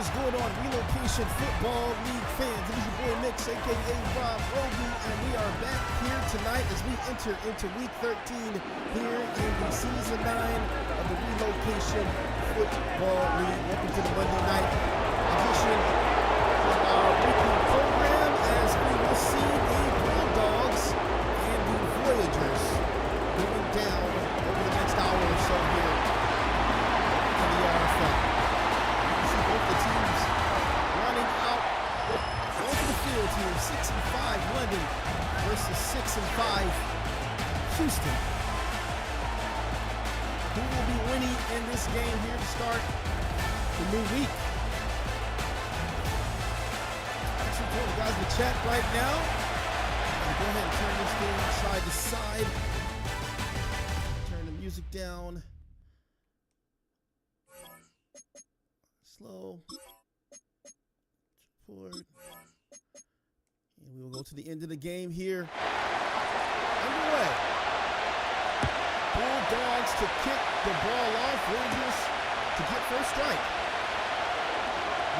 is going on, Relocation Football League fans? It is your boy Nick, a.k.a. Rob Roby, and we are back here tonight as we enter into Week 13 here in the Season 9 of the Relocation Football League. Welcome to the Monday night edition of our weekly program as we will see the Bulldogs and the Voyagers going down over the next hour or so here in the RFL. The teams running out onto the field here. 6-5 London versus 6-5 Houston. Who will be winning in this game here to start the new week? Actually, join the guys in the chat right now. Go ahead and turn this thing side to side. Turn the music down. Slow, forward, and we will go to the end of the game here. Underway. Bulldogs to kick the ball off. Voyagers to get first strike.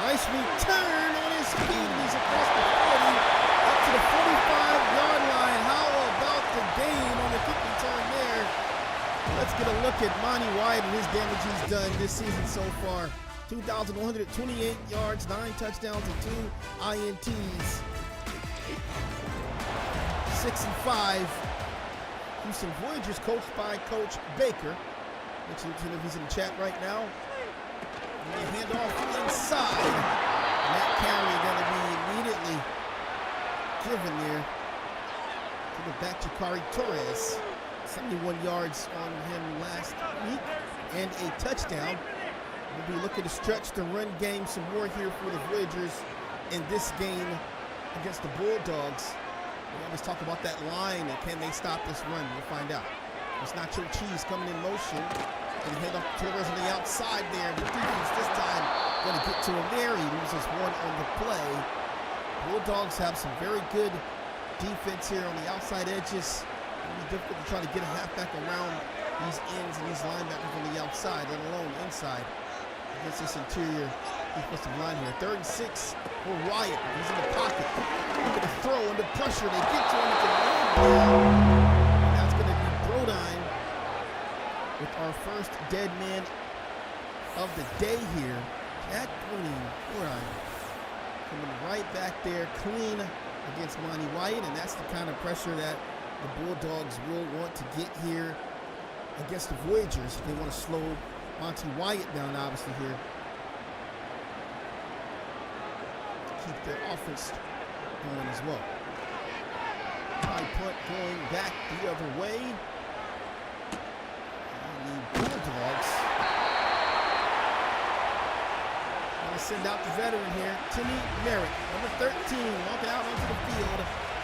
Nice return on his feet. He's across the 40, up to the 45-yard line. How about the gain on the kick return there? Let's get a look at Monty White and his damage he's done this season so far. 2,128 yards, 9 touchdowns, and 2 INTs. 6-5. Houston Voyagers coached by Coach Baker. Mentioned if he's in the chat right now. And they hand off inside. And that carry going to be immediately given there to the back Jakari Torres. 71 yards on him last week and a touchdown. We'll be looking to stretch the run game some more here for the Voyagers in this game against the Bulldogs. We always talk about that line and can they stop this run? We'll find out. It's Nacho Cheese coming in motion. And hand off Torres on the outside there. The defense this time going to get to him there. He loses one on the play. Bulldogs have some very good defense here on the outside edges. It'll be difficult to try to get a halfback around these ends and these linebackers on the outside, let alone inside. Against this interior defensive line here. 3rd and 6 for Wyatt. He's in the pocket. Looking to throw under pressure. They get to him at the line. That's going to be Brodine with our first dead man of the day here. Jack Brodine coming right back there clean against Monty White, and that's the kind of pressure that the Bulldogs will want to get here against the Voyagers. They want to slow Monty Wyatt down, obviously, here. Keep their offense going as well. High punt going back the other way. And the Bulldogs going to send out the veteran here, Timmy Merritt, number 13, walking out onto the field.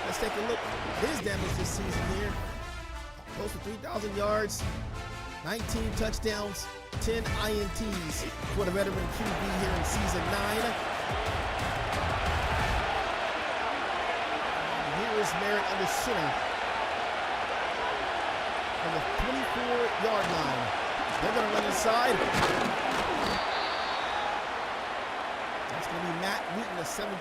Let's take a look at his damage this season here. Close to 3,000 yards, 19 touchdowns, 10 INTs for the veteran QB here in Season 9. And here is Merritt under center on the 24-yard line. They're going to run inside. That's going to be Matt Wheaton, a 17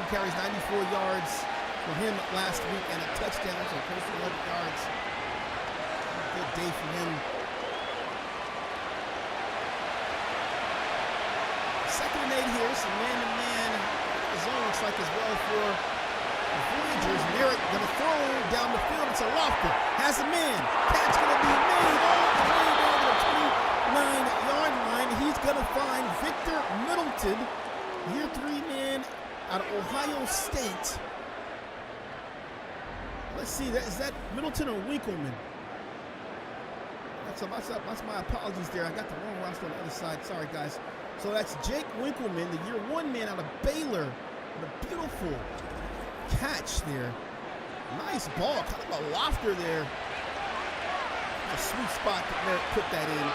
carries, 94 yards for him last week, and a touchdown, so close to 100 yards. Good day for him. Second and 8 here, some man-to-man zone looks like as well for the Voyagers. Merritt going to throw down the field. It's a lofter. Has a man. Catch going to be made all the way down to the 29-yard line. He's going to find Victor Middleton, year 3 man out of Ohio State. Let's see, is that Middleton or Winkleman? That's my apologies there. I got the wrong roster on the other side. Sorry, guys. So that's Jake Winkleman, the year 1 man out of Baylor. What a beautiful catch there. Nice ball, kind of a lofter there. A sweet spot that Merritt put that in.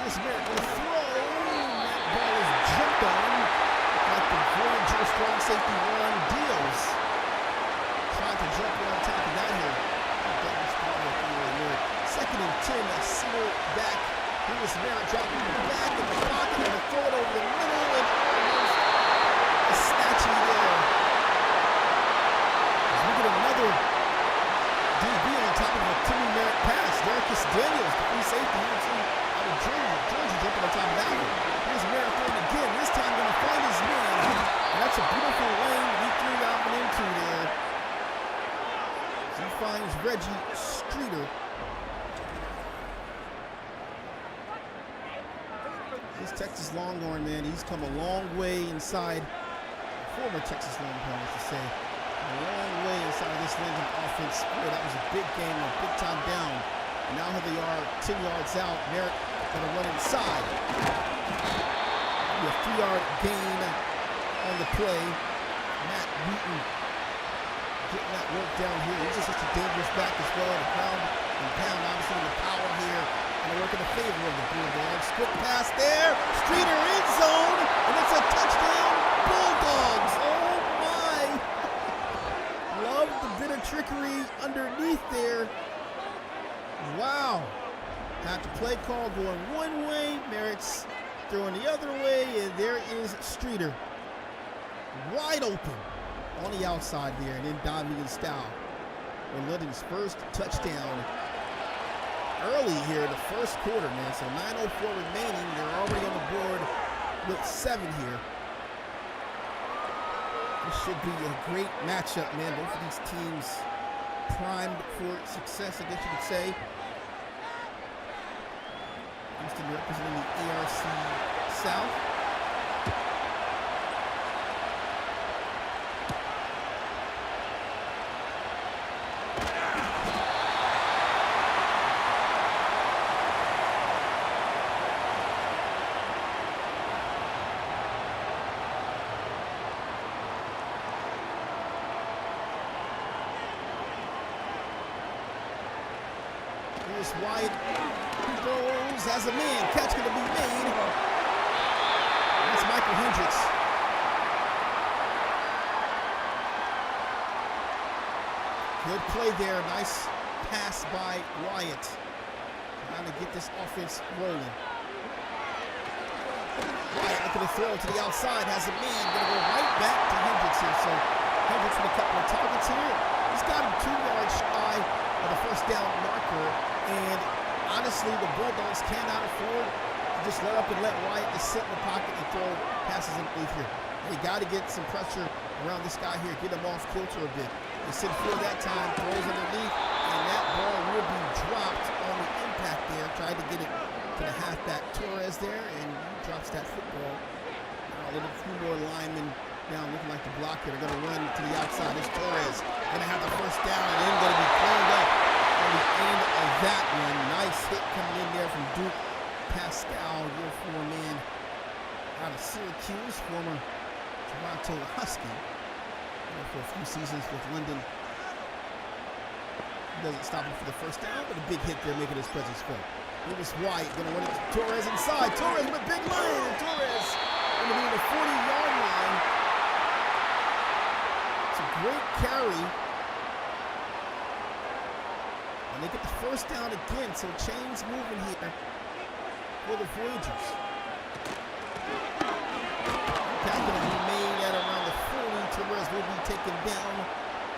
Here's Merritt going to throw. That ball is jumped on. Like the Voyager strong safety Ron Deals. Trying to jump on top of that here. 2nd and 10, a single back Here was Merritt dropping back in the pocket and throw it over the middle and almost a snatching there. As we get another DB on top of a Timmy Merritt pass. Derrick Daniels, the free safety, out of Georgia jumping on top of that one. Here's Merritt throwing again. This time going to find his man. And that's a beautiful lane he threw that one into there. As he finds Reggie Streeter. This Texas Longhorn, man, he's come a long way inside. Former Texas Longhorn, as to say. A long way inside this Lincoln offense. Boy, that was a big game, a big time down. And now here they are, 10 yards out. Merritt going to run inside. A 3-yard gain on the play. Matt Wheaton getting that work down here. He's just such a dangerous back as well. The ground and pound, obviously, the power here. And they work in the favor of the Bulldogs. Quick pass there. Streeter in zone. And it's a touchdown. Bulldogs. Oh, my. Love the bit of trickery underneath there. Wow. Got the play call going one way. Merritt's throwing the other way. And there is Streeter. Wide open on the outside there. And then diving in style. For London's first touchdown. Early here, the first quarter, man. So 9:04 remaining. They're already on the board with 7 here. This should be a great matchup, man. Both of these teams primed for success, I guess you could say. Houston representing the ARC South. Here's Wyatt, who goes as a man. Catch going to be made. That's Michael Hendricks. Good play there. Nice pass by Wyatt. Trying to get this offense rolling. Wyatt looking to throw to the outside. Has a man. Going to go right back to Hendricks here. So Hendricks with a couple of targets here. He's got him 2 yards shy of the first down marker. And honestly, the Bulldogs cannot afford to just let up and let Wyatt just sit in the pocket and throw passes underneath here. They got to get some pressure around this guy here, get him off kilter a bit. They sit for that time, throws underneath, and that ball will be dropped on the impact there. Tried to get it to the halfback Torres there, and he drops that football. A few more linemen down looking like the block here. They're going to run to the outside. It's Torres going to have the first down, and then going to be cleaned up on the end of that one. Nice hit coming in there from Duke Pascal, your former man out of Syracuse, former Toronto Husky. For a few seasons with London. He doesn't stop him for the first down, but a big hit there making his presence felt. It was White going to run it to Torres inside. Torres with a big lane. Torres going to be in the 40-yard line. It's a great carry. And they get the first down again, so chains moving here for the Voyagers. Tackle to be made at around the 40. Torres will be taken down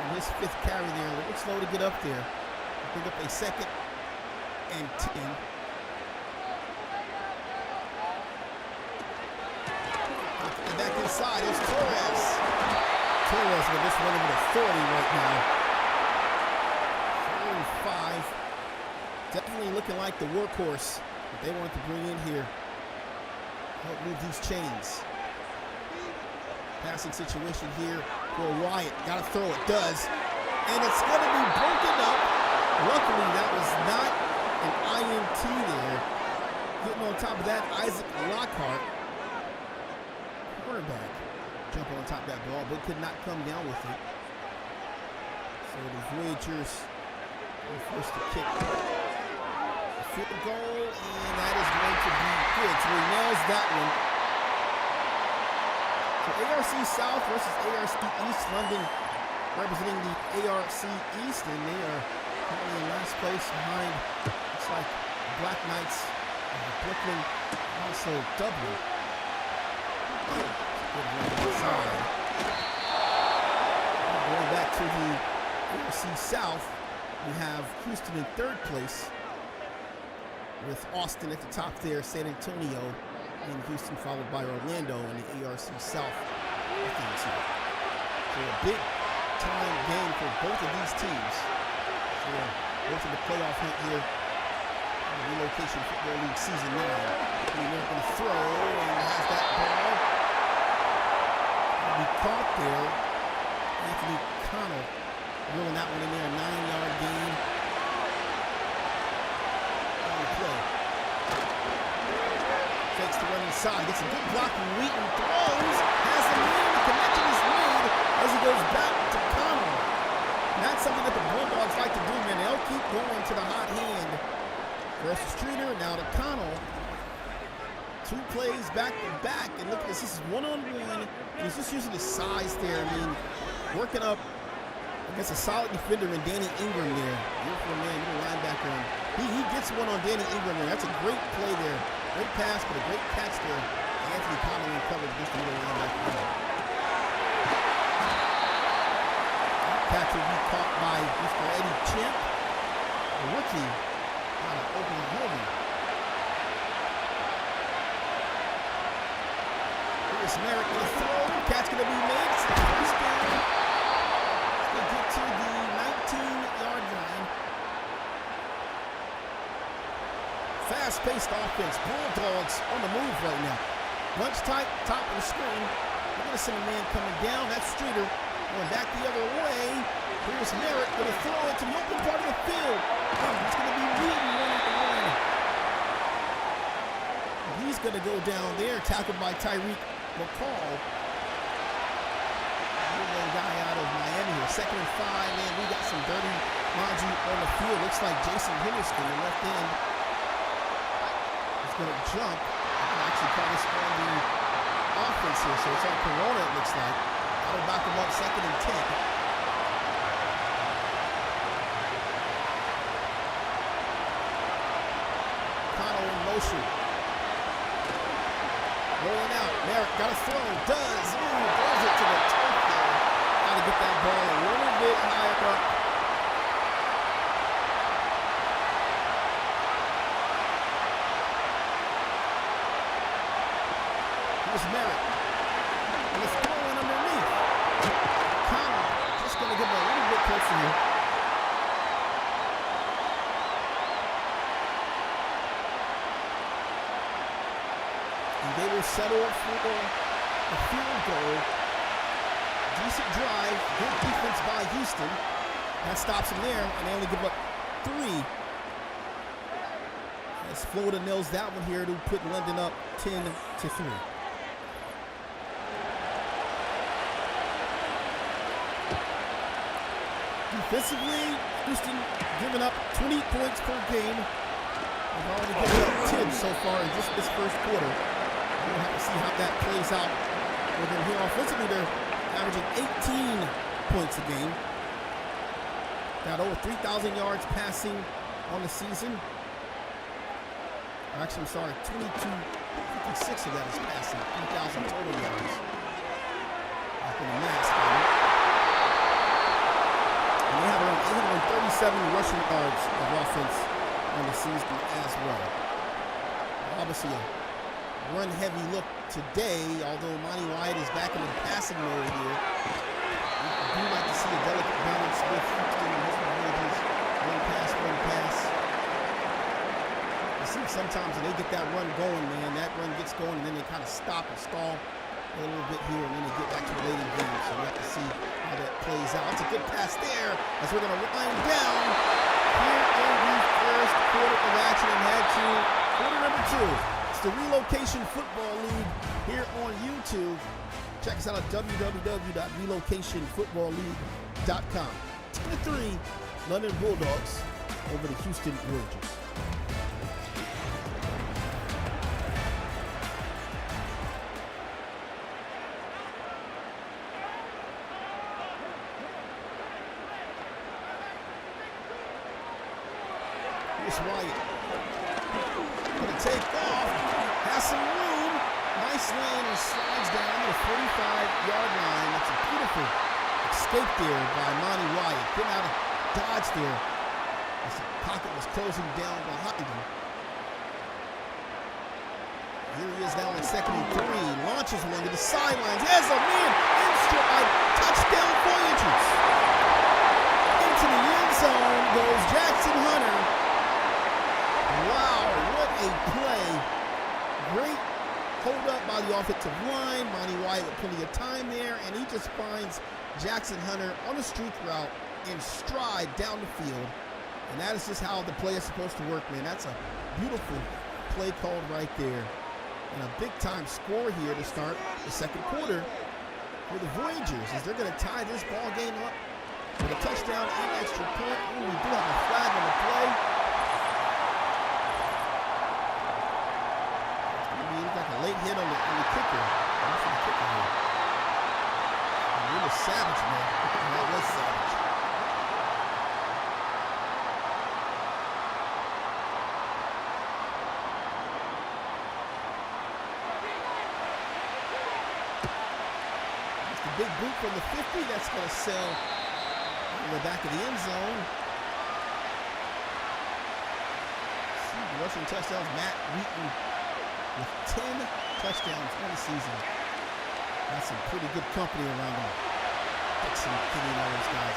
on his 5th carry there. A little slow to get up there. Pick up a 2nd and 10. And back inside is Torres. Torres with this running with authority right now. 35. Definitely looking like the workhorse that they want to bring in here. Help move these chains. Passing situation here for Wyatt. Got to throw it. Does. And it's going to be broken up. Luckily, that was not an INT there. Getting on top of that, Isaac Lockhart, quarterback, jumping on top of that ball, but could not come down with it. So the Voyagers are forced to kick the field goal, and that is going to be good. So he nails that one. So ARC South versus ARC East. London representing the ARC East, and they are currently in last place behind, looks like, Black Knights Brooklyn also Dublin. Good run inside. Going back to the AFC South, we have Houston in third place with Austin at the top there, San Antonio, and Houston followed by Orlando in the ARC South. So a big time game for both of these teams. So both in the playoff hunt here. Relocation Football League Season 9. They're going to throw and has that ball. Be caught there. Anthony Connell rolling that one in there, a 9-yard gain. On the play. Fakes the run inside. Gets a good block from Wheaton. Throws. Has the man. The connection is made as he goes back to Connell. And that's something that the Bulldogs like to do, man. They'll keep going to the hot hand. Versus Streeter, now to Connell. 2 plays back to back, and look at this. This is one-on-one. He's just using his size there. I mean, working up against a solid defender in Danny Ingram there. Beautiful man, little linebacker. He gets one on Danny Ingram there. That's a great play there. Great pass, but a great catch there. Anthony Connell in coverage against the middle linebacker. Catch will be caught by Mr. Eddie Champ, a rookie. Oklahoma. Here's Merrick with a throw. Catch going to be made. It's the first down. It's going to get to the 19-yard line. Fast-paced offense. Bulldogs on the move right now. Bunch tight, top of the screen. We're going to send a man coming down. That's Streeter. Going back the other way. Here's Merrick going to throw it to the open part of the field. It's going to be Wheaton running the line. He's going to go down there, tackled by Tyreek McCall. Little guy out of Miami here. 2nd and 5, man. We got some dirty laundry on the field. Looks like Jason Henderson, the left end, is going to jump. I can actually call this on the offense here. So it's on Corona, it looks like. That'll back him up 2nd and 10. Motion. Rolling out. Merrick got a throw. Does. Ooh, throws it to the turf there. Got to get that ball a little bit higher up. Here's Merrick. And it's going underneath. Connell just going to get him a little bit closer here. They will settle for a field goal. Decent drive, good defense by Houston. That stops them there, and they only give up 3. As Florida nails that one here to put London up 10-3. Defensively, Houston giving up 20 points per game. They've already given up 10 so far in just this first quarter. We'll have to see how that plays out with them here. Offensively, they're averaging 18 points a game. Got over 3,000 yards passing on the season. Actually, I'm sorry, 56 of that is passing. 3,000 total yards. Up in the max, and they have around 837 rushing yards of offense on the season as well. Obviously, run-heavy look today, although Monty White is back in the passing mode here. We do like to see a delicate balance with Houston and his Voyagers. Run pass. You see sometimes when they get that run going, man, that run gets going, and then they kind of stop and stall a little bit here, and then they get back to the late game. So we have to see how that plays out. It's a good pass there as we're going to wind down here in the first quarter of action and head to quarter number 2. The Relocation Football League here on YouTube. Check us out at www.relocationfootballleague.com. 2-3 London Bulldogs over the Houston Voyagers. Here's Wyatt. Gonna take off. Has some room. Nice lane and slides down to the 45-yard line. That's a beautiful escape there by Monty Wyatt. Getting out of dodge there as the pocket was closing down behind him. Here he is now in 2nd and 3. Launches one to the sidelines. Has a man in stride. Touchdown Voyagers. Into the end zone goes Jackson Hunter. Wow, what a play. Great hold up by the offensive line. Monty Wyatt with plenty of time there, and he just finds Jackson Hunter on a streak route in stride down the field. And that is just how the play is supposed to work, man. That's a beautiful play called right there. And a big-time score here to start the 2nd quarter for the Voyagers, as they're going to tie this ball game up with a touchdown and extra point. Ooh, we do have a flag on the play. It looks like a late hit on the kicker. That's the kicker here. And it was savage, man. That was savage. Big boot from the 50, that's going to sell in the back of the end zone. See, rushing touchdowns, Matt Wheaton with 10 touchdowns on the season. That's some pretty good company around him. Dixon, Kitty, and all those guys.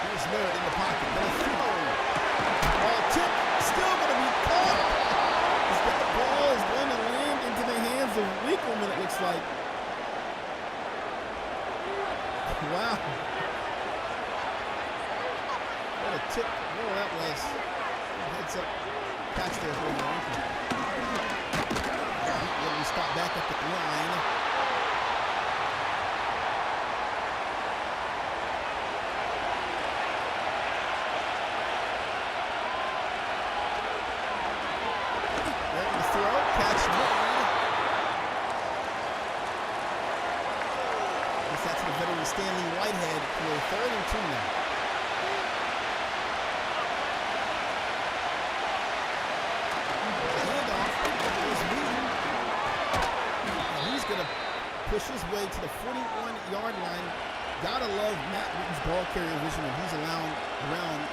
Here's Merritt in the pocket. Gonna throw. Ball tip, still going to be caught. The ball is going to land into the hands of Winkleman, it looks like. Wow. What a tip. Oh, that was. Heads up. Catch there for the ankle. When we stop back at the line. Stanley Whitehead for 3rd and 2 now. Handoff is Wheaton. And he's going to push his way to the 41-yard line. Gotta love Matt Wheaton's ball carrier vision when he's around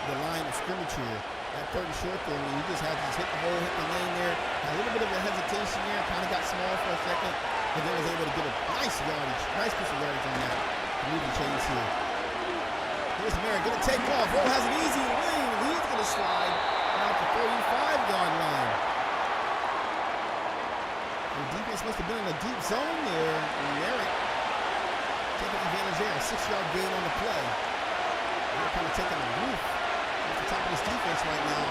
the line of scrimmage here. That 3rd and short there, when he just had to hit the hole, hit the lane there. Had a little bit of a hesitation there, kind of got small for a second, and then was able to get a nice yardage, nice piece of yardage on that. Moving chains here. Here's Merritt going to take off. Oh, has an easy lane. He's going to slide out the 35-yard line. The defense must have been in a deep zone there. Merritt taking advantage there. A 6-yard gain on the play. They're kind of taking the roof off the top of this defense right now.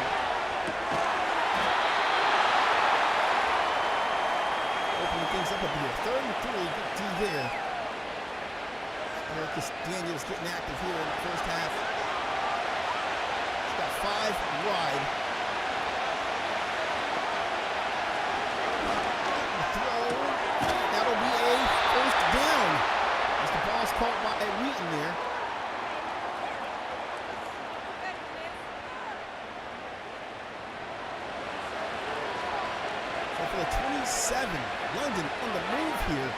Opening things up here. 3rd and 3. Good D there. Marcus Daniels getting active here in the first half. He's got 5 wide. Throw. That'll be a 1st down. As the ball's caught by Wheaton there. So for the 27, London on the move here.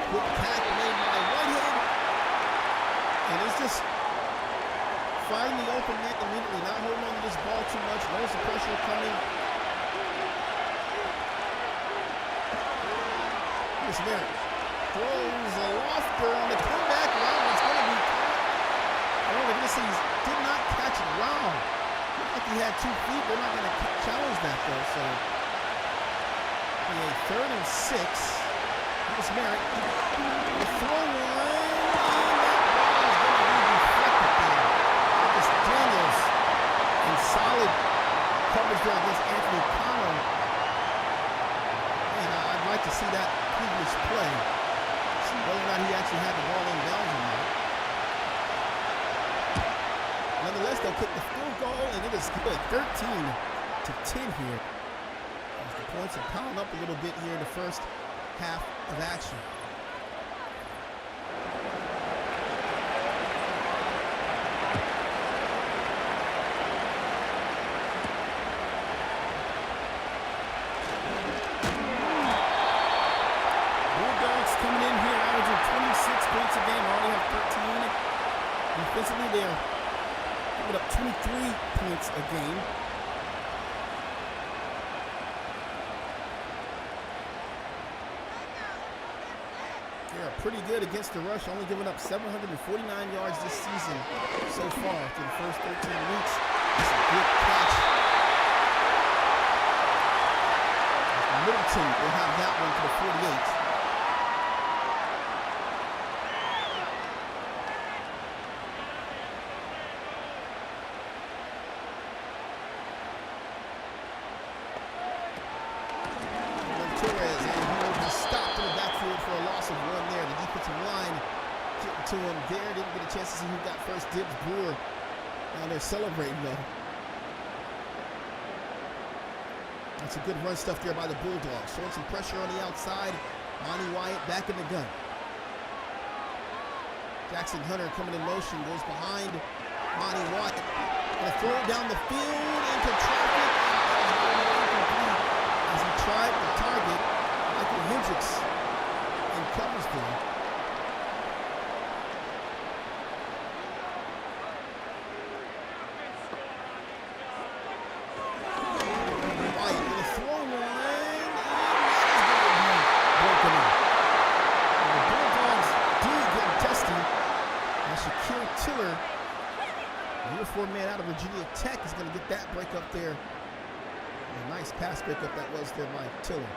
Good pack made by Whitehead. And it's just finding the open net immediately, not holding on to this ball too much, knows the pressure coming. Here's Merritt. Throws a lofter on the comeback route. It's going to be caught. I don't know if he did not catch it. Wow. Looked like he had 2 feet. They're not going to challenge that, though. So, a 3rd and 6. Here's Merritt. The throw line, and that ball is going to be deflected there. Marcus Daniels in solid coverage there against Anthony Connell. And I'd like to see that previous play. See whether or not he actually had the ball in bounds or not. Nonetheless, they'll kick the field goal, and it is good. 13-10 here. As the points are piling up a little bit here in the first half of action. 3 points a game. They are pretty good against the rush, only giving up 749 yards this season so far through the first 13 weeks. That's a good catch. Middleton will have that one to the 48. To him there, didn't get a chance to see who got first dibs. Brewer. Now they're celebrating though. That's a good run stuff there by the Bulldogs. Showing some pressure on the outside. Monty Wyatt back in the gun. Jackson Hunter coming in motion, goes behind Monty Wyatt. Gonna throw it down the field into traffic. As he tried to target Michael Hendricks and covers there. Man out of Virginia Tech is going to get that break up there. And a nice pass break up that was there by Tiller. Look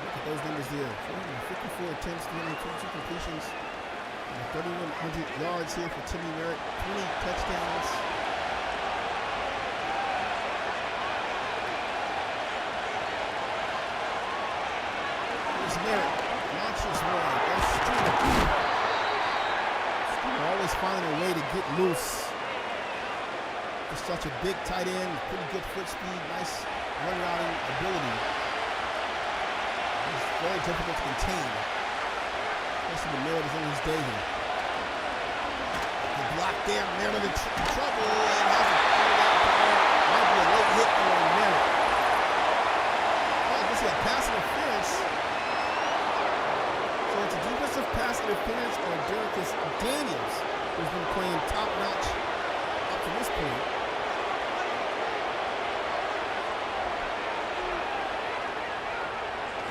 at those numbers there. 454 attempts, 322 completions, 3,100 yards here for Timmy Merritt, 20 touchdowns. Merritt launches one. That's Steele. Always finding a way to get loose. Just such a big tight end, pretty good foot speed, nice run routing ability. It's very difficult to contain, especially when Merritt is in his day here. The block there, Merritt in trouble and has to throw that ball. Might be a late hit on Merritt. Oh, I guess he had pass interference. Pass interference on Derrickis Daniels, who's been playing top-notch up to this point.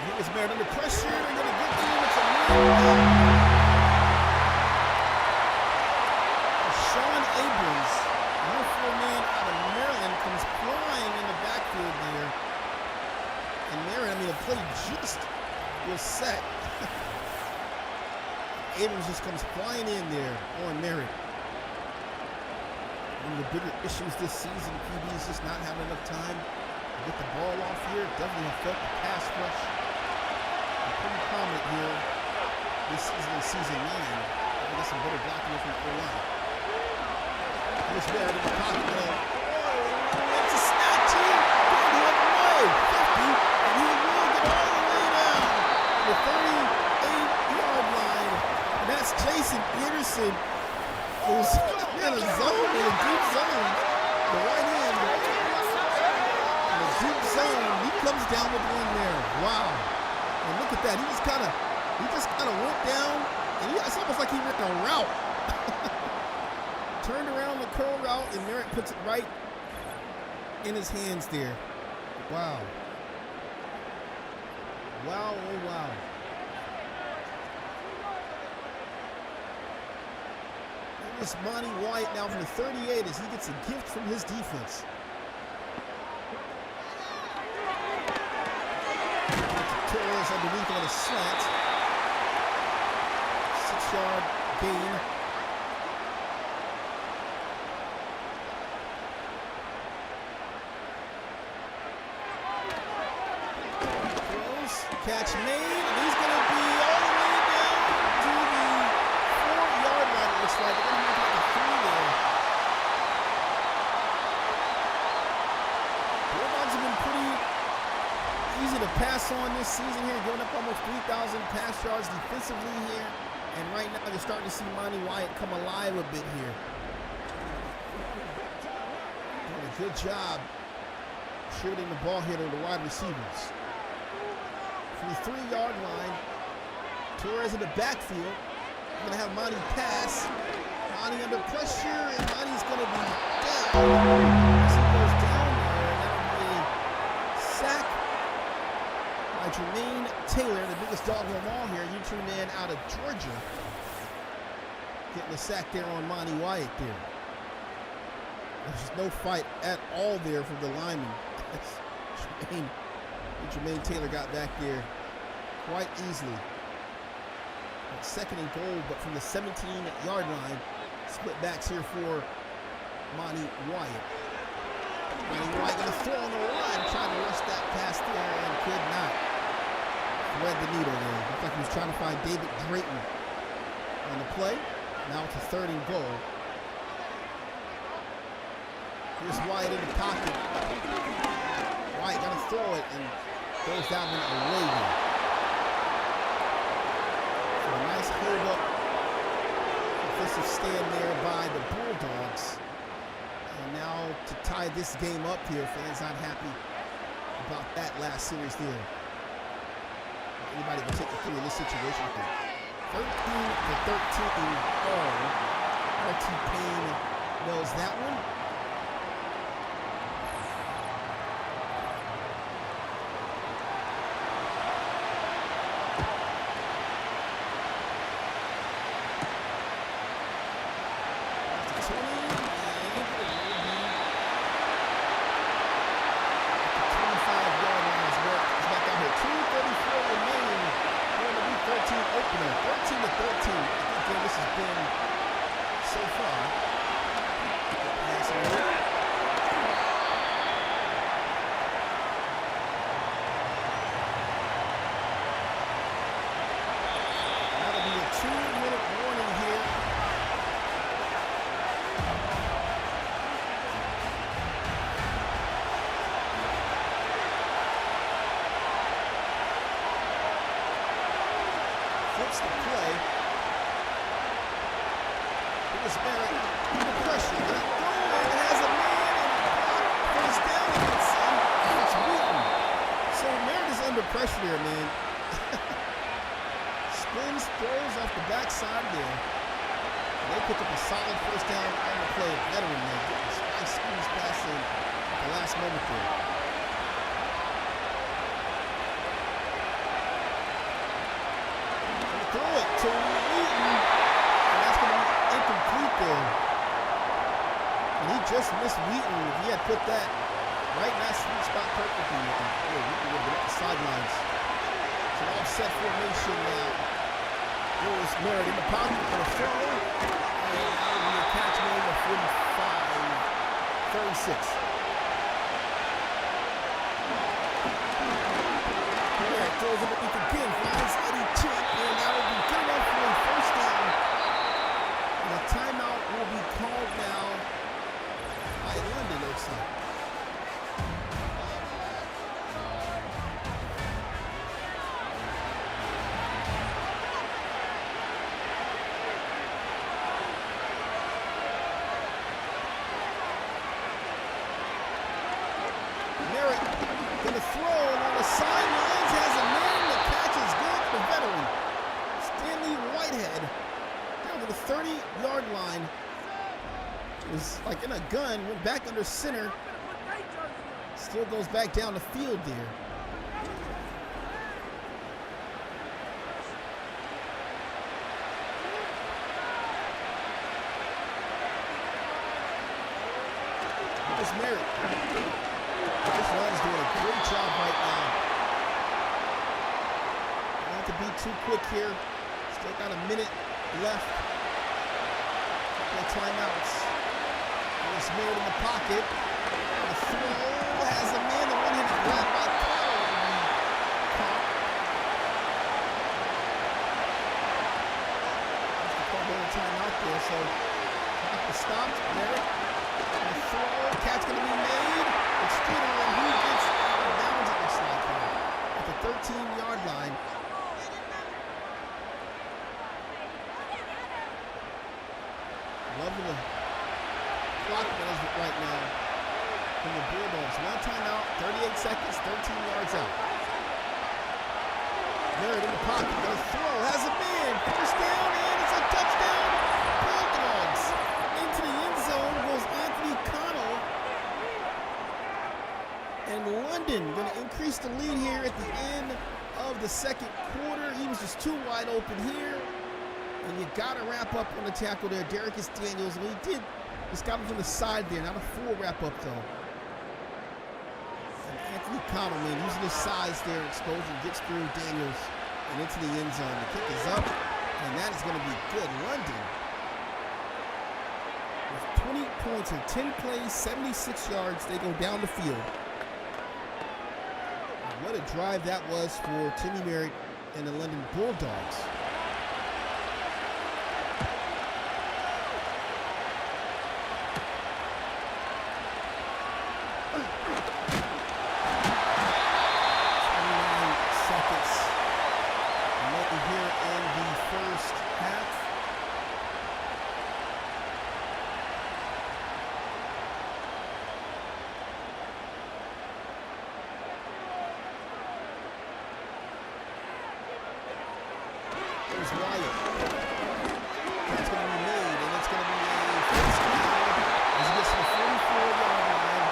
He was Merritt under pressure. They're going to get to him. It's a win. Sean Abrams, number 4 man out of Maryland, comes flying in the backfield there. And Merritt, the play just was set. Abrams just comes flying in there on Merritt. One of the bigger issues this season, QB's just not having enough time to get the ball off here. Definitely affect the pass rush. They're pretty prominent here this season in season 9. I get some better blocking from the line. Here's Merritt in the pocket. It's a snatch here. Going the other way. 50, and he will get all the way down to the 38-yard line. That's Jason Peterson, who's in a zone, in a deep zone. The right end, in a deep zone. He comes down with one there. Wow! And look at that. He just kind of went down, and it's almost like he went a route. Turned around the curl route, and Merritt puts it right in his hands there. Wow! Wow! Oh wow! It's Monty Wyatt now from the 38 as he gets a gift from his defense. Torres underneath on a slant. 6-yard gain. Throws, catch made, and he's going to be all the way down to the 4-yard line, it looks like. To pass on this season here, giving up almost 3,000 pass yards defensively here, and right now you're starting to see Monty Wyatt come alive a bit here. Doing a good job shooting the ball here to the wide receivers. from the 3-yard line. Torres in the backfield. Going to have Monty pass. Monty under pressure, and Monty's going to be down. As he goes down there, and that'll be a sack by Jermaine Taylor, the biggest dog of them all here. U-turn man out of Georgia. Getting the sack there on Monty Wyatt there. There's just no fight at all there from the lineman. Jermaine Taylor got back there quite easily. Second and goal, but from the 17-yard line. Split backs here for Monty Wyatt. Monty Wyatt going to throw on the line, trying to rush that pass there and could not thread the needle there. Looked like he was trying to find David Drayton on the play. Now it's a 3rd and goal. Here's Wyatt in the pocket. Wyatt going to throw it and goes down and away there. So a nice hold up offensive stand there by the Bulldogs. And now to tie this game up here, fans not happy about that last series there. Anybody can take you through in this situation. 13-13. RT Payne knows that one. The play. Here's Barrett under pressure. That throw has a man and first down against him. It's Wheaton. So Merritt is under pressure there, man. Spins, throws off the backside there. And they pick up a solid first down on the play. Veteran man getting a nice squeeze pass in at the last moment there. Throw it to Wheaton, and that's going to be incomplete there. And he just missed Wheaton. If he had put that right in that sweet spot perfectly, Wheaton would have been at the sidelines. It's an offset formation now. Here's Merritt in the pocket for the throw, and that will be a catch made of 45-36. Merritt throws it again, finds Eddie Chick, and that will be good enough for a first down. And a timeout will be called now by London, looks like. Merritt gonna throw on the sidelines, has a man, the catch is good for the veteran. Stanley Whitehead down to the 30-yard line. It was like in a gun, went back under center. Still goes back down the field there. Here's Merritt. This run's doing a great job right now. Not to be too quick here. Still got a minute left. Couple of timeouts. There's Merritt in the pocket. The throw has a man, the one-handed grab by Carl. That's the call going timeout there, so clock is stopped. Merritt. The throw, catch going to be made. It's straight on. Who gets out of bounds, it looks like here at the 13-yard line. Loving the clock management right now from the Bulldogs. One timeout, 38 seconds, 13 yards out. Merritt in the pocket, gonna throw, has a man, first down, and it's a touchdown. Bulldogs into the end zone goes Anthony Connell. And London gonna increase the lead here at the end of the second quarter. He was just too wide open here. And you gotta wrap up on the tackle there. Darius Daniels, and he did, just got him from the side there, not a full wrap up though. Anthony Connell, man, using his size there, exposure, gets through Daniels and into the end zone. The kick is up, and that is going to be good. London with 20 points in 10 plays, 76 yards. They go down the field. And what a drive that was for Timmy Merritt and the London Bulldogs. Wyatt. That's going to be made, and it's going to be a first down as he gets to the 44-yard line.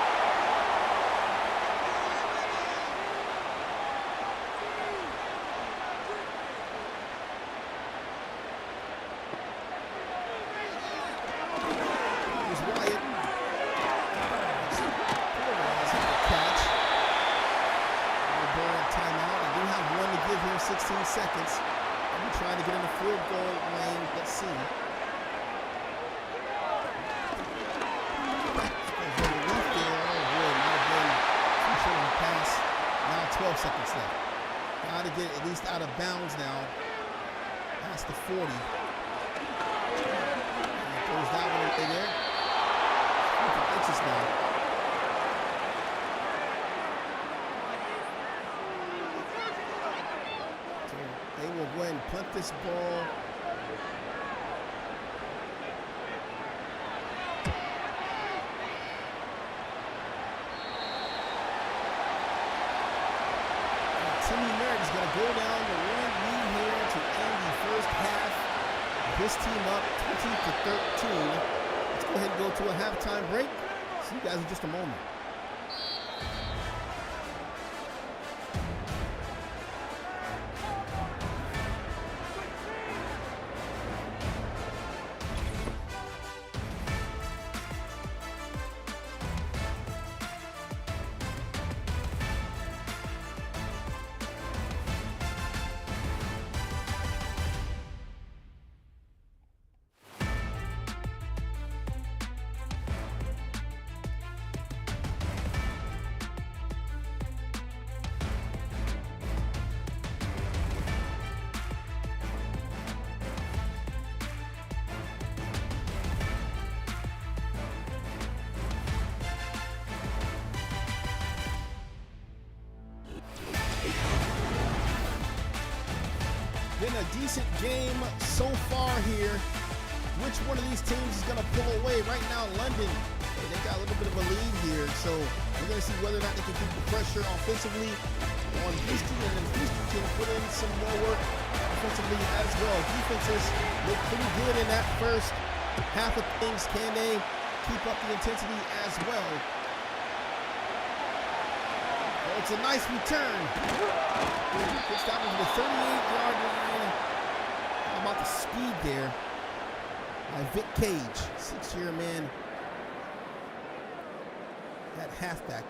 Here's Wyatt. Catch. Timeout. I do have one to give here, 16 seconds. I'm trying to get in the field goal range. Let's see. Now 12 seconds left. Got to get at least out of bounds now. That's the 40. And throws that one in there. Inches now. They will go ahead and punt this ball. Timmy Merritt is going to go down the one lead here to end the first half. This team up 20-13. Let's go ahead and go to a halftime break. See you guys in just a moment. Been a decent game so far here. Which one of these teams is going to pull away? Right now, London, they got a little bit of a lead here. So we're going to see whether or not they can keep the pressure offensively on Houston, and then Houston can put in some more work offensively as well. Defenses look pretty good in that first half of things. Can they keep up the intensity as well? Oh, it's a nice return. Puts that one to the 38-yard line. How about the speed there by Vic Cage, 6-year man at halfback.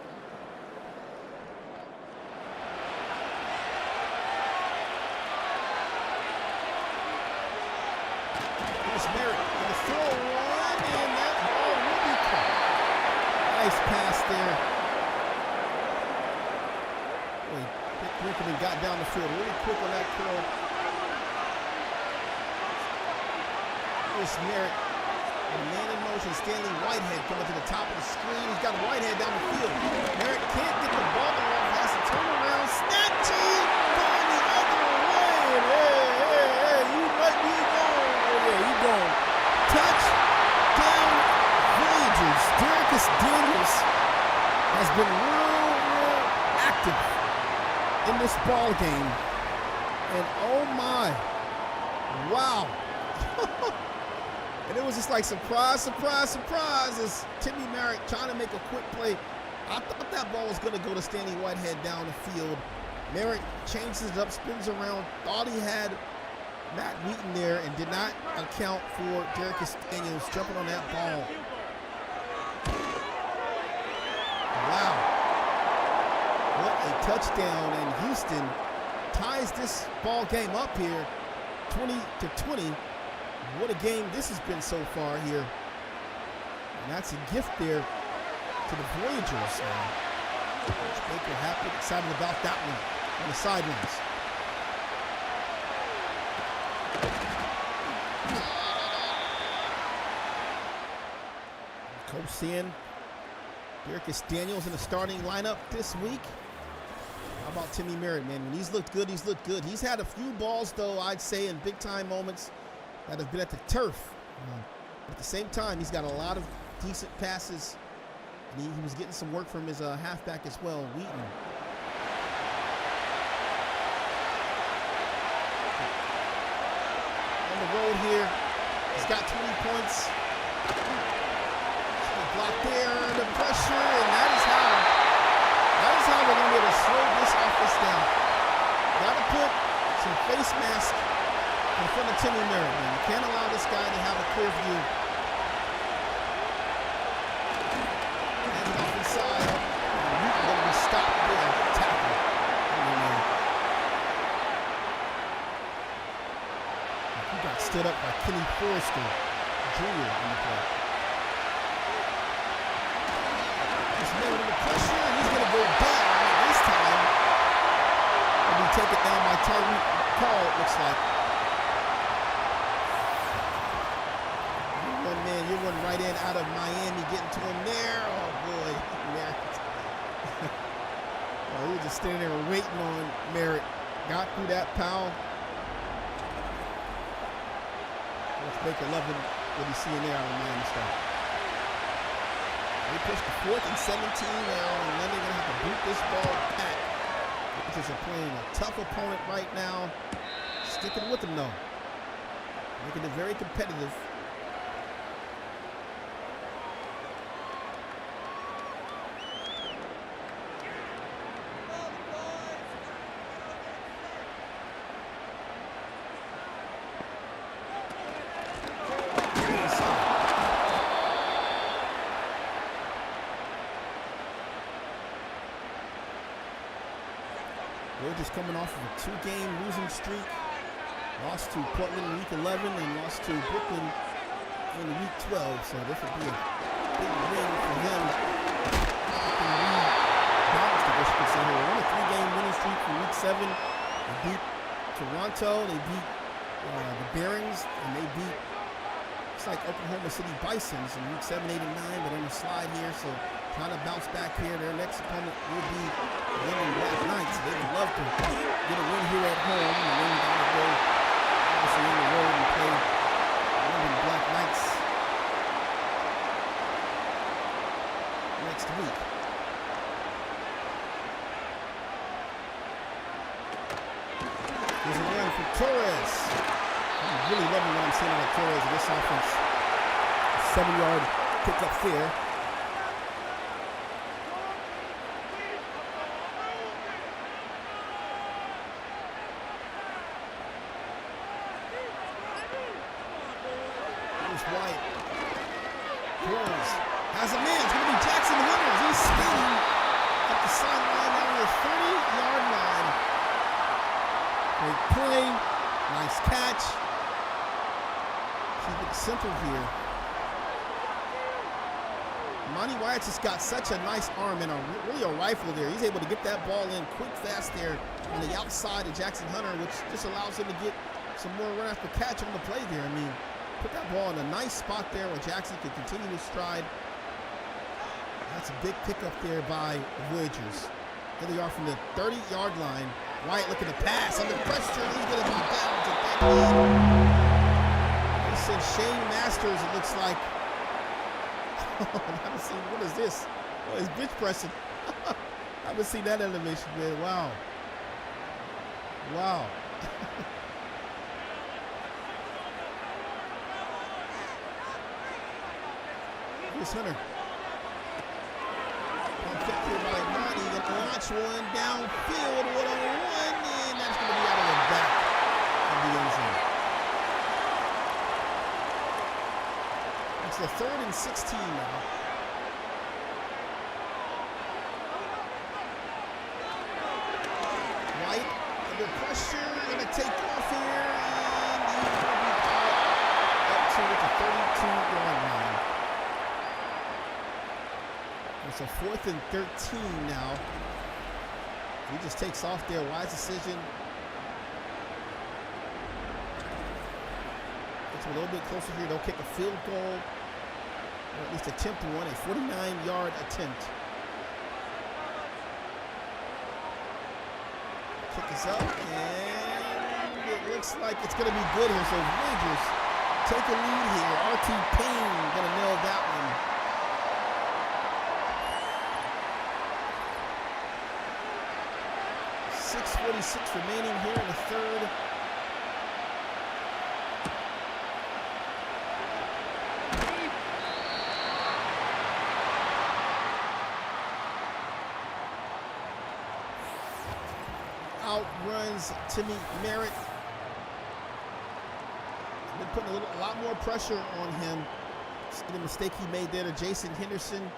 Here's Merritt going to throw one, and that ball will be caught. Nice pass there. Rickman got down the field really quick on that curl. Here's Merritt. And man in motion, Stanley Whitehead coming to the top of the screen. He's got Whitehead down the field. Merritt can't get the ball off. Has to turn around. Snatching. Going the other way. Hey, you might be gone. Oh, yeah, you gone. Touchdown Voyagers. Darius Daniels has been real active in this ball game. And oh my, wow. And it was just like surprise, surprise, surprise as Timmy Merritt trying to make a quick play. I thought that ball was going to go to Stanley Whitehead down the field. Merritt changes it up, spins around, thought he had Matt Wheaton there and did not account for Derek Daniels jumping on that ball. Wow. What a touchdown. And Houston ties this ball game up here 20-20. What a game this has been so far here. And that's a gift there to the Voyagers. Coach Baker happy, excited about that one on the sidelines. Coach seeing Derek Daniels in the starting lineup this week. How about Timmy Merritt, man? When he's looked good, he's looked good. He's had a few balls, though, I'd say, in big-time moments that have been at the turf. At the same time, he's got a lot of decent passes. And he was getting some work from his halfback as well, Wheaton. On the road here, he's got 20 points. Blocked there, under pressure, and that is how we're going to be able to slow this offense down. Got to put some face mask in front of Timmy Merritt, man. You can't allow this guy to have a clear view. Hands it off inside, and Newton going to be stopped there. Tackle. He got stood up by Kenny Forrester Jr. in the play. Under the pressure, and he's going to go down. This time, he'll be taken down by Tyreek Carl, it looks like. You're one right in out of Miami, getting to him there. Oh, boy. Merritt. Oh, he was just standing there waiting on Merritt. Got through that foul. Coach Baker loving what he's seeing there out of Miami Star. They push to 4th and 17 now, and then they're going to have to boot this ball back. Because they're playing a tough opponent right now. Sticking with them, though. Making it very competitive. Just coming off of a 2-game losing streak. Lost to Portland in week 11 and lost to Brooklyn in week 12. So this would be a big win for them. Balanced, I guess you could say here. We're on a 3-game winning streak from week 7. They beat Toronto. They beat the Barons, and they beat, looks like Oklahoma City Bisons in week 7, 8, and 9. But on the slide here, so trying to bounce back here. Their next opponent will be the London Black Knights. They would love to get a win here at home, and then you got to go obviously on the road and play the London Black Knights next week. There's a run for Torres. I'm really loving what I'm seeing out of Torres in this offense. A 7-yard pickup there. White throws, has a man. It's going to be Jackson Hunter. He's skating up the sideline down the 30-yard line. Great play, nice catch. Keep it simple here. Monty Wyatt's just got such a nice arm and really a rifle there. He's able to get that ball in quick, fast there on the outside of Jackson Hunter, which just allows him to get some more run after catch on the play there. I mean, put that ball in a nice spot there where Jackson could continue his stride. That's a big pickup there by the Voyagers. Here they are from the 30-yard line. Wyatt looking to pass under pressure. He's going to be down to that lead. They said Shane Masters, it looks like. I haven't seen, what is this? Oh, he's bench pressing. I haven't seen that animation, man. Wow. Wow. Here's Hunter. Picked here by Monty. Gonna launch one downfield, 1-on-1, and that's gonna be out of the back of the end zone. It's the 3rd and 16 now. White under pressure, gonna take off here, and he's gonna be out up to the 32-yard line. It's a 4th and 13 now. He just takes off there. Wise decision. Gets a little bit closer here. They'll kick a field goal, or at least attempt one, a 49-yard attempt. Kick is up, and it looks like it's going to be good here. So Voyagers take a lead here. R.T. Payne going to nail that one. 6:46 remaining here in the 3rd. Outruns Timmy Merritt. Been putting a lot more pressure on him. The mistake he made there to Jason Henderson,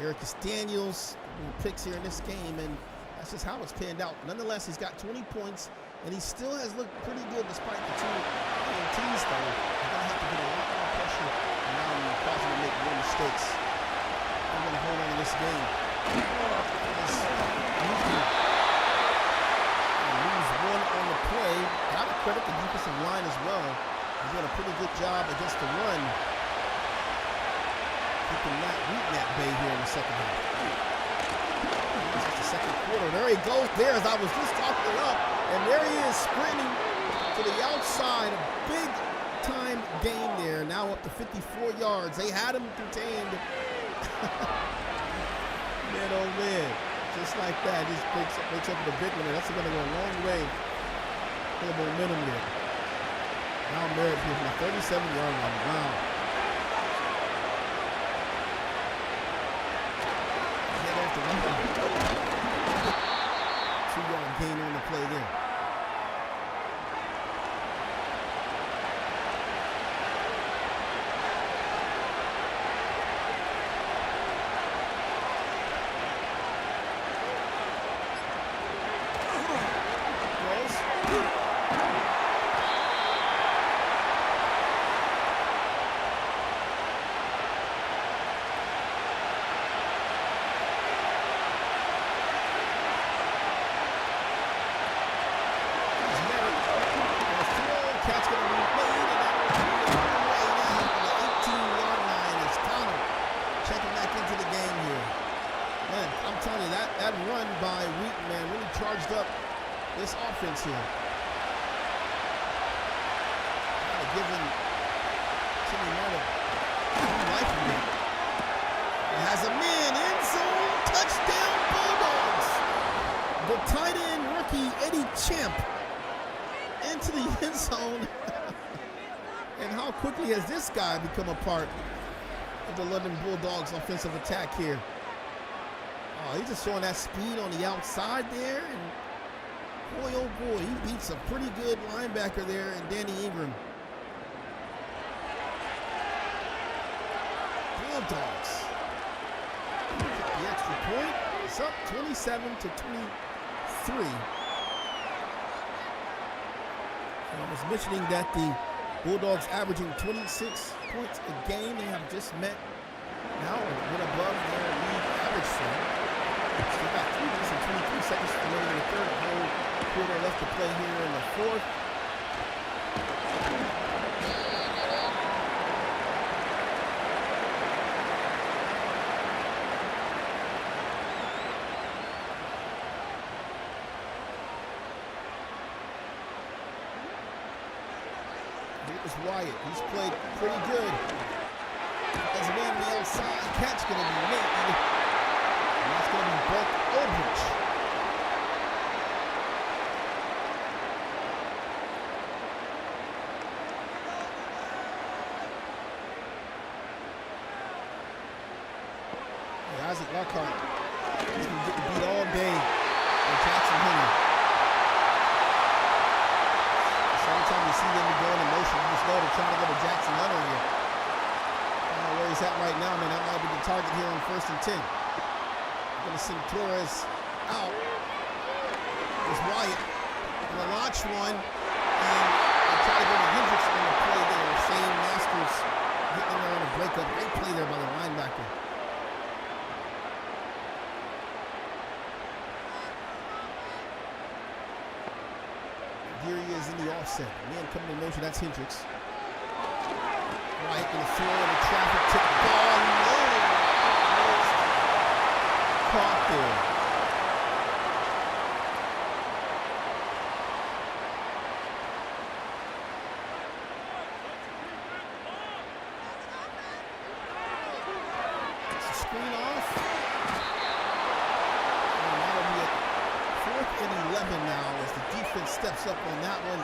Eric Daniels, picks here in this game, and that's just how it's panned out. Nonetheless, he's got 20 points, and he still has looked pretty good despite the 2 INTs, though. He's going to have to get a lot more pressure around him, causing him to make more mistakes. I'm going to hold on to this game. Lose 1 on the play. Got to credit the defensive line as well. He's done a pretty good job against the run. Keeping Matt Wheaton at bay here in the second half. This is the second quarter. There he goes there as I was just talking up. And there he is sprinting to the outside. A big time gain there. Now up to 54 yards. They had him contained. Man, oh man. Just like that. Just breaks up the big one. That's going to go a long way for the momentum there. Now Merritt here from the 37-yard line. Wow. Head off the run. 2-yard gain on the play there. That run by Wheaton, man, really charged up this offense here. Kind of giving Timmy Merritt life from it. It has a man, end zone, touchdown Bulldogs. The tight end rookie, Eddie Champ, into the end zone. And how quickly has this guy become a part of the London Bulldogs offensive attack here? Oh, he's just showing that speed on the outside there, and boy, oh boy, he beats a pretty good linebacker there in Danny Ingram. Bulldogs. The extra point is up 27-23. I was mentioning that the Bulldogs averaging 26 points a game. They have just met now a bit above their league average for. Still got 3 minutes and 23 seconds remaining in the third. A whole quarter left to play here in the fourth. Here's Wyatt. He's played pretty good. As a man on the outside, catch going to be made. That's going to be Buck Oldrich. Hey, Isaac Lockhart, he's been getting beat all day by Jackson Henry. So every time you see them going in motion, you just know they're trying to go to Jackson Hunter here. I don't know where he's at right now, man. That might be the target here on 1st and 10. We're going to send Torres out. There's Wyatt. Going to launch one. And they try to go to Hendricks on the play there. Shane Masters getting in there on a breakup. Great play there by the linebacker. Here he is in the offset. Man coming in motion, that's Hendricks. Wyatt going to throw in a traffic tip ball. No! Caught there. It's a screen off. And that'll be it. 4th and 11 now as the defense steps up on that one.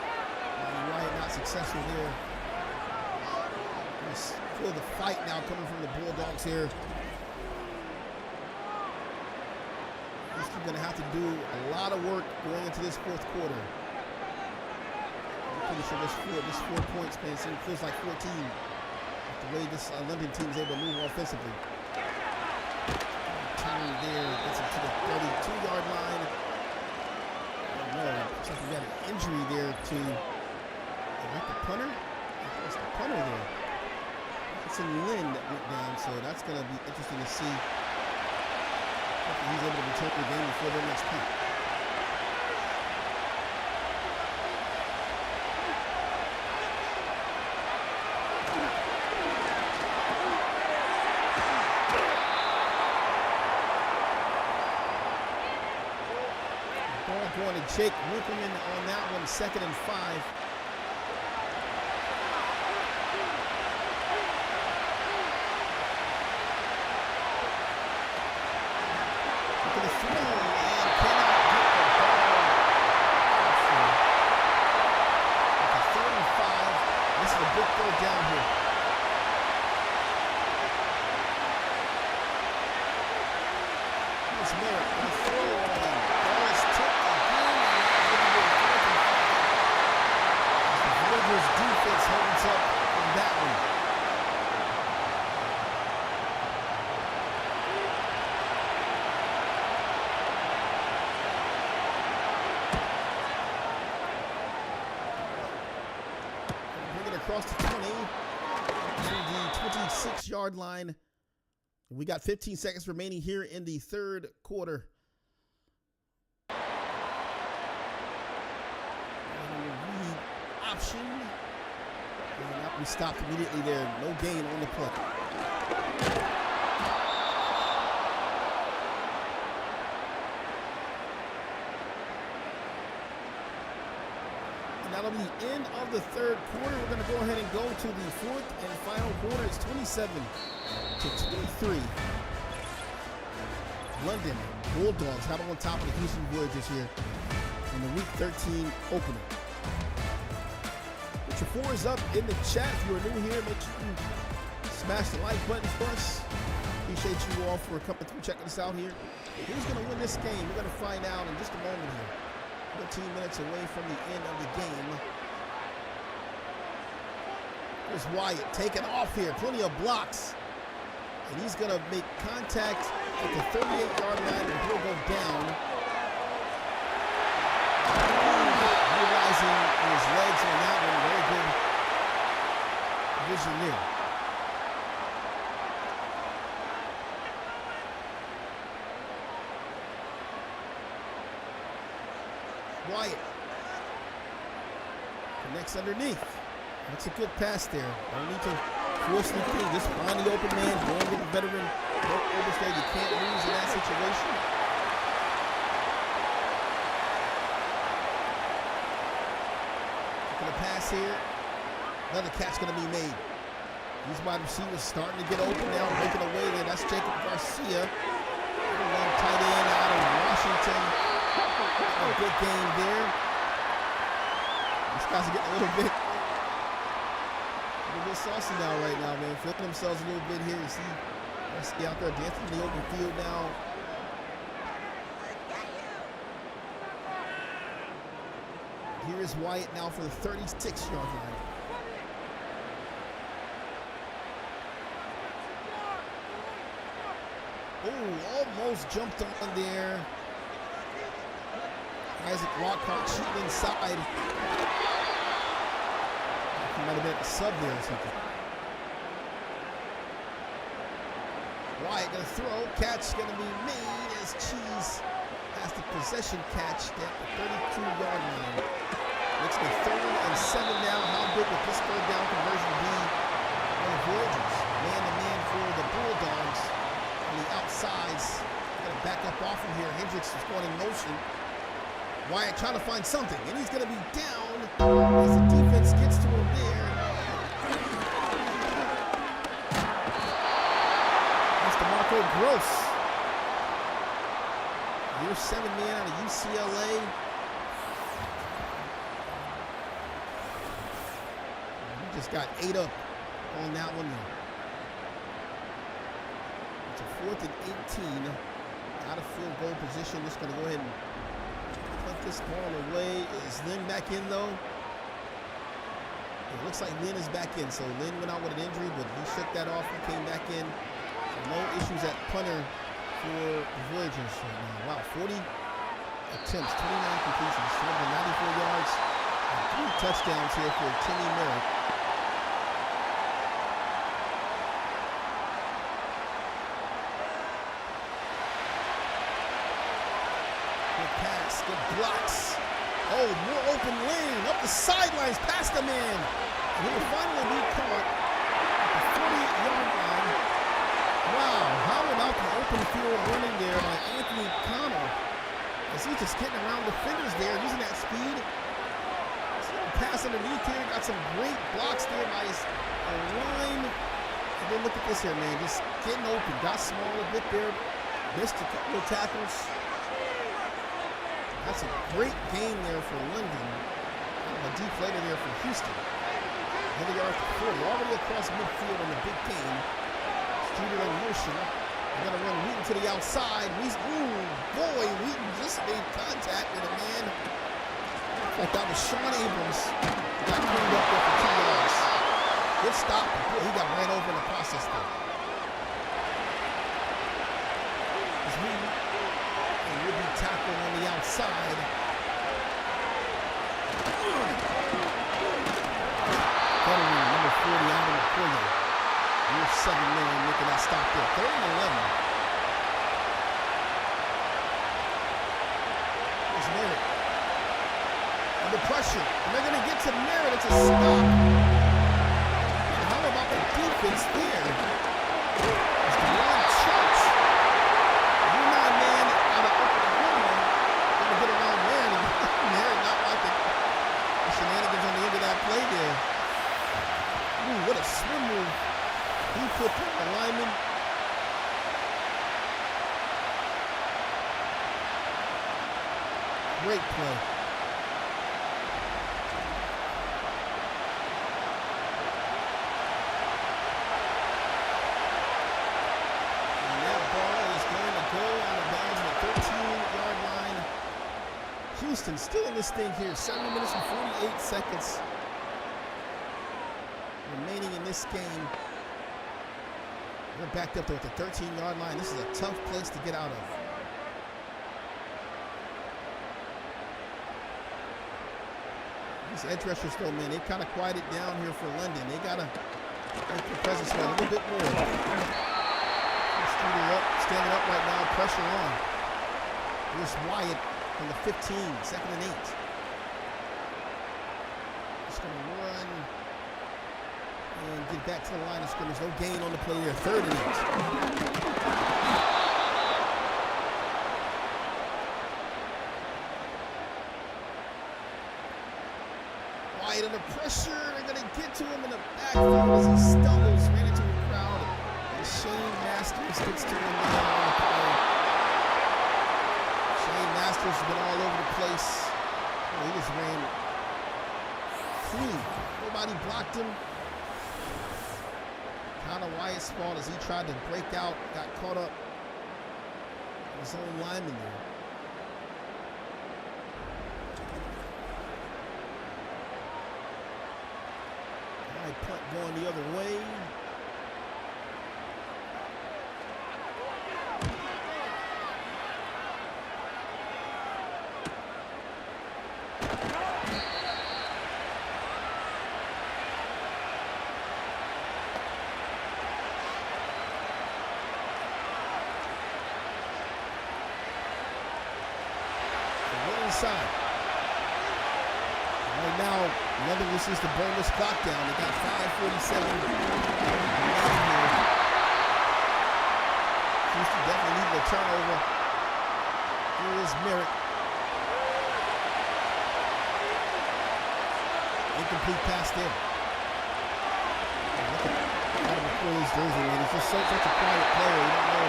Wyatt not successful there. Feel the fight now coming from the Bulldogs here. He's going to have to do a lot of work going into this 4th quarter. I'm pretty sure this 4 points, man, feels like 14. The way this London team is able to move offensively. Turn there, gets him to the 32-yard line. Looks like we got an injury there to the punter. That's the punter there. It's in Lynn that went down, so that's going to be interesting to see if he's able to return the game before their next punt. Ball going to Jake Winkleman on that one, 2nd and 5. Across the 20 to the 26-yard line. We got 15 seconds remaining here in the 3rd quarter. Read option. And we stopped immediately there. No gain on the play. That'll be the end of the 3rd quarter. We're going to go ahead and go to the 4th and final quarter. It's 27-23. London Bulldogs have on top of the Houston Voyagers here in the Week 13 opener. Put your 4s up in the chat. If you're new here, make sure you smash the like button for us. Appreciate you all for coming through, checking us out here. Who's going to win this game? We're going to find out in just a moment here. 15 minutes away from the end of the game. Here's Wyatt taking off here. Plenty of blocks. And he's going to make contact at the 38-yard line and he'll go down. Utilizing his legs on that one. Very good vision there. Wyatt connects underneath. That's a good pass there. Don't need to force the thing. Just find the open man. Go and get the veteran. Don't overstay. You can't lose in that situation. Looking to pass here. Another catch going to be made. These wide receivers starting to get open now. Making away there. That's Jacob Garcia. One tight end out of Washington. A good game there. These guys are getting a little bit saucy now right now, man. Flipping themselves a little bit here. You see Let's get out there dancing in the open field now. Here is Wyatt now for the 36-yard line. Oh, almost jumped on there. Isaac Lockhart shooting inside. He might have been a sub there or something. Wyatt gonna throw. Catch gonna be made as Cheese has the possession catch at the 32-yard line. Makes it 3rd and 7 now. How big would this 3rd down conversion be on the Voyagers? Man-to-man for the Bulldogs on the outsides. Gonna back up off from here. Hendricks is going in motion. Wyatt trying to find something, and he's gonna be down as the defense gets to him there. That's DeMarco Gross. Year 7 man out of UCLA. He just got 8 up on that one there. It's a 4th and 18. Out of field goal position. Just gonna go ahead and punt this ball away. Is Lynn back in though? It looks like Lynn is back in. So Lynn went out with an injury, but he shook that off and came back in. So no issues at punter for the Voyagers right now. Wow, 40 attempts, 29 completions, 294 yards, and 3 touchdowns here for Timmy Merritt. Good pass, good blocks. Oh, more open lane, up the sidelines, past the man. And he will finally be caught at the 40-yard line. Wow, how about the open field running there by Anthony Connell? As he's just getting around defenders there, using that speed. Pass underneath here, got some great blocks there by his line. And then look at this here, man, just getting open. Got small a bit there, missed a couple of tackles. That's a great game there for London. Kind of a deflator there for Houston. Another yard to 40, already across midfield in the big game. Streeter in motion. They're going to run Wheaton to the outside. Ooh, boy, Wheaton just made contact with a man. Like that was Sean Abrams. Got cleaned up there for 2 yards. Good stop. Boy, he got ran over in the process there. It's Wheaton. And would be tackled on the outside. Veteran number 40, Adam Okoye. Year 7 man making that stop there. 3rd and 11. There's Merritt. Under pressure. And they're going to get to Merritt. It's a stop. And how about the defense there? It's Deron Church. Year 9 man out of Oklahoma. Going to get around Merritt. Merritt not liking the shenanigans on the end of that play there. Ooh, what a swim move. He put the lineman. Great play. And that ball is going to go out of bounds at the 13-yard line. Houston still in this thing here. 7 minutes and 48 seconds remaining in this game. We're backed up there at the 13-yard line. This is a tough place to get out of. These edge rushers, though, man, they kind of quieted down here for London. They got to make their presence a little bit more. Standing up right now, pressure on. Here's Wyatt from the 15, 2nd and 8. Just going to run and get back to the line of scrimmage. No gain on the play there. 3rd and 8. Wyatt under pressure. They're going to get to him in the backfield as he stumbles, ran into a crowd. And Shane Masters gets to him now on the play. Shane Masters has been all over the place. Oh, he just ran free. Nobody blocked him. Kind of Wyatt's fault as he tried to break out, got caught up in his own lineman there. High punt going the other way. Side. Right now, remember this is the bonus clock down. They got 5:47 here. Houston definitely needing a turnover. Here is Merritt. Incomplete pass there. Look at him pull his jersey, man. He's just such a quiet player. You don't know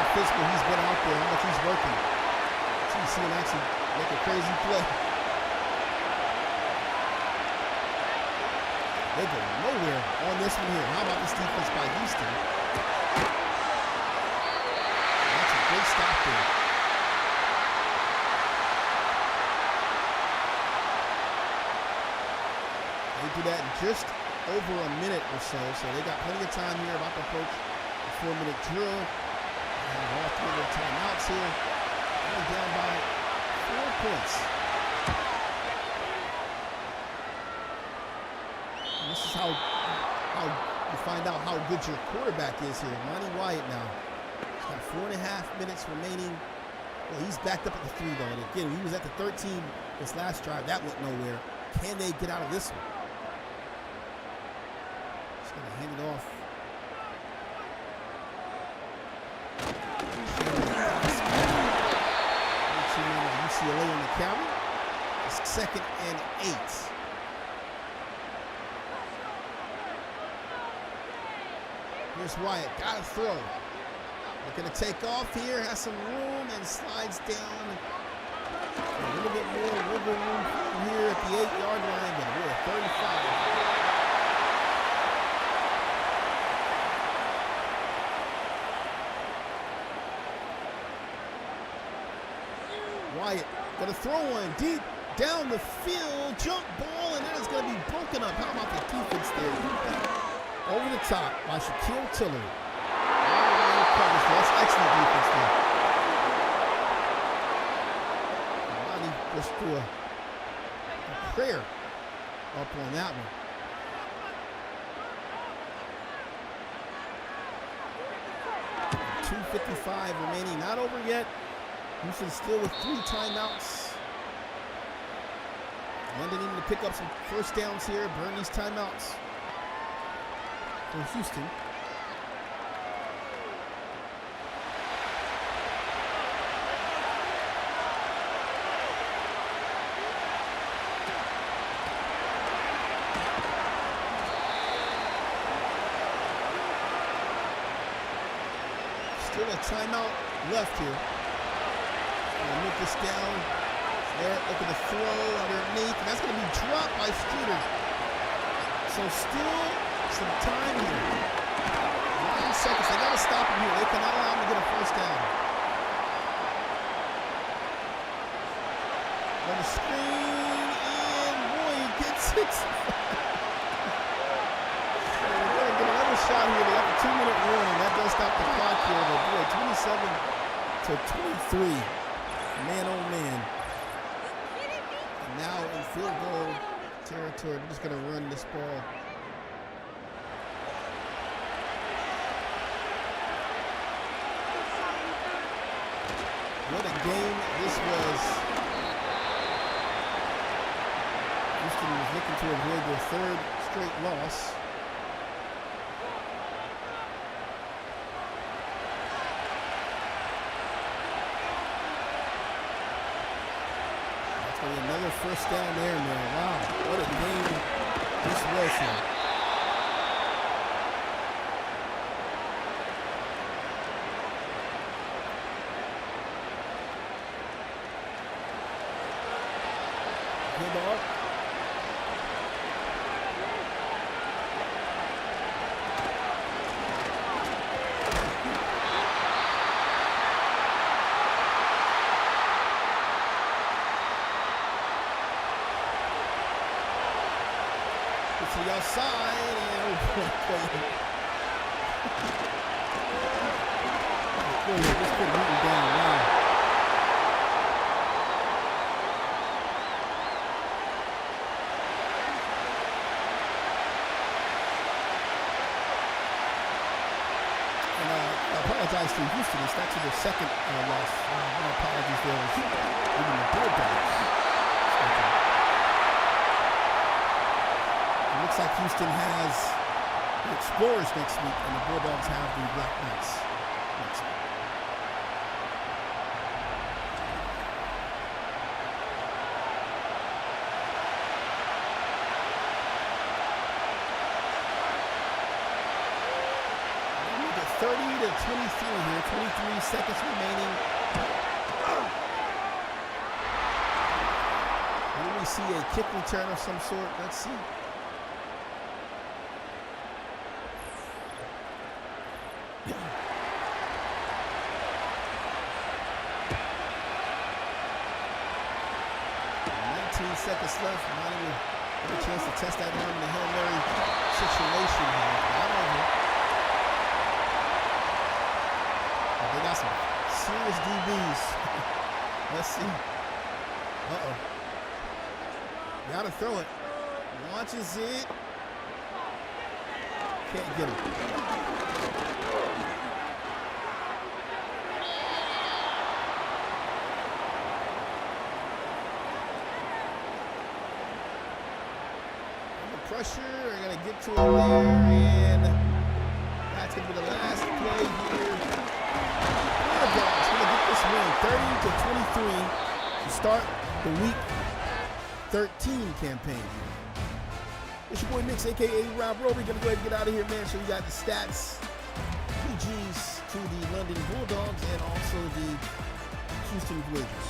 how physical he's been out there, how much he's working. So you see him actually make a crazy play. They go nowhere on this one here. How about this defense by Houston? That's a great stop there. They do that in just over a minute or so. So they got plenty of time here about to approach a 4-minute drill. They have all 3 of their timeouts here. Only down by 4 points. And this is how you find out how good your quarterback is here. Monty Wyatt now. He's got 4.5 minutes remaining. Well, he's backed up at the 3 though. And again, he was at the 13 this last drive. That went nowhere. Can they get out of this one? Just gonna hand it off. UCLA on the carry. It's 2nd and 8. Here's Wyatt, got to throw. Looking to take off here, has some room and slides down. A little bit more wiggle room here at the 8-yard line, but we're at 35. Wyatt gonna throw one deep down the field, jump ball, and then it's gonna be broken up. How about the defense there? Over the top by Shaquille Tiller. That's excellent defense there. Monty just threw a prayer up on that one. .255 remaining, not over yet. Houston still with 3 timeouts. London needing to pick up some first downs here, burn these timeouts for Houston. Still a timeout left here. Gonna move this down. There, looking to throw underneath. And that's going to be dropped by Streeter. So still some time here. 9 seconds. They got to stop him here. They cannot allow him to get a first down. Gonna screen, and boy, he gets it. So we're going to get another shot here. They have a 2-minute warning. That does stop the clock here. But boy, 27 to 23. Man, oh man. And now in field goal territory, we're just going to run this ball. What a game this was. Houston was looking to avoid their 3rd straight loss. Another first down there, man. Wow, what a game this was here. Good off. side, and just put Newton down. Wow. And I apologize to Houston. It's actually their second loss. My apologies there. Even the Bulldogs. It looks like Houston has the Explorers next week, and the Bulldogs have the Black Knights next week. We get 30 to 23 here, 23 seconds remaining. Maybe we see a kick return of some sort. Let's see. Seconds left. Might even get a chance to test that arm in the Hail Mary situation here. They got some serious DBs. Let's see. Uh-oh. Gotta throw it. Launches it. Can't get him. Pressure, I gotta get to it there, and that's gonna be the last play here. Bulldogs gonna get this win, 30 to 23 to start the Week 13 campaign. It's your boy Mix, aka Rob Rowe. We're gonna go ahead and get out of here, man. So we got the stats, PGs to the London Bulldogs, and also the Houston Voyagers.